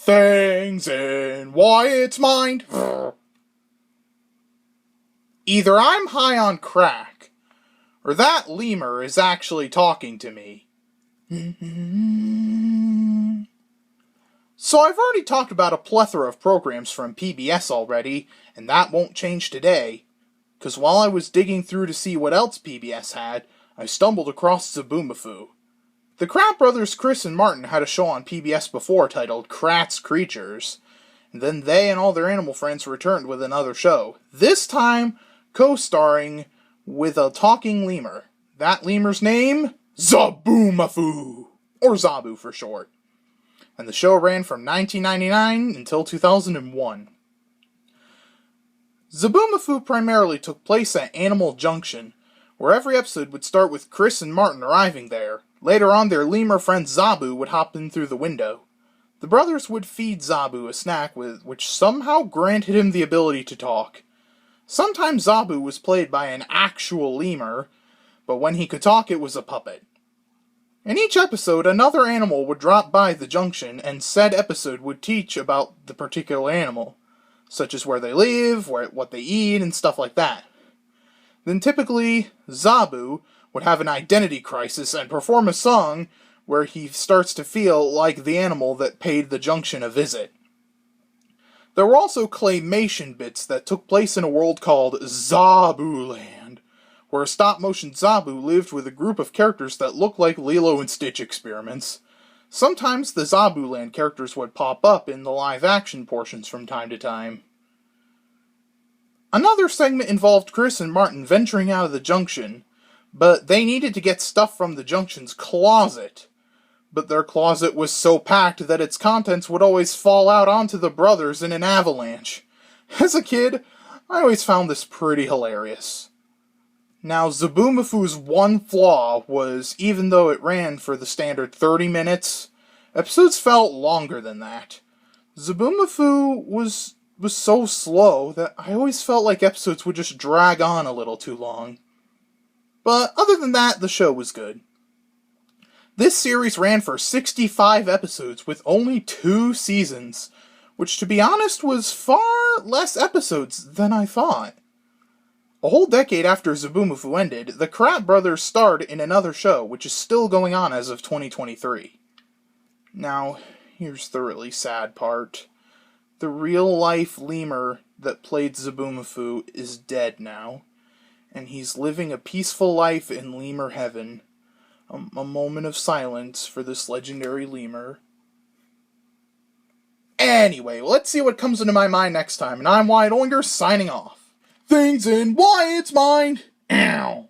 Things in Wyatt's mind. Either I'm high on crack, or that lemur is actually talking to me. So I've already talked about a plethora of programs from PBS already, and that won't change today, because while I was digging through to see what else PBS had, I stumbled across Zoboomafoo. The Kratt brothers Chris and Martin had a show on PBS before titled Kratt's Creatures, and then they and all their animal friends returned with another show, this time co-starring with a talking lemur. That lemur's name? Zoboomafoo, or Zabu for short. And the show ran from 1999 until 2001. Zoboomafoo primarily took place at Animal Junction, where every episode would start with Chris and Martin arriving there. Later on, their lemur friend Zabu would hop in through the window. The brothers would feed Zabu a snack which somehow granted him the ability to talk. Sometimes Zabu was played by an actual lemur, but when he could talk it was a puppet. In each episode, another animal would drop by the junction, and said episode would teach about the particular animal, such as where they live, what they eat, and stuff like that. Then typically, Zabu would have an identity crisis and perform a song where he starts to feel like the animal that paid the junction a visit. There were also claymation bits that took place in a world called Zoboomafoo, where a stop-motion Zabu lived with a group of characters that looked like Lilo and Stitch experiments. Sometimes the Zoboomafoo characters would pop up in the live-action portions from time to time. Another segment involved Chris and Martin venturing out of the junction, but they needed to get stuff from the junction's closet. But their closet was so packed that its contents would always fall out onto the brothers in an avalanche. As a kid, I always found this pretty hilarious. Now, Zoboomafoo's one flaw was, even though it ran for the standard 30 minutes, episodes felt longer than that. Zoboomafoo was so slow that I always felt like episodes would just drag on a little too long. But other than that, the show was good. This series ran for 65 episodes with only 2 seasons, which to be honest was far less episodes than I thought. A whole decade after Zoboomafoo ended, the Kratt brothers starred in another show, which is still going on as of 2023. Now, here's the really sad part. The real-life lemur that played Zoboomafoo is dead now, and he's living a peaceful life in lemur heaven. A moment of silence for this legendary lemur. Anyway, let's see what comes into my mind next time, and I'm Wyatt Olinger, signing off. Things in Wyatt's mind! Ow!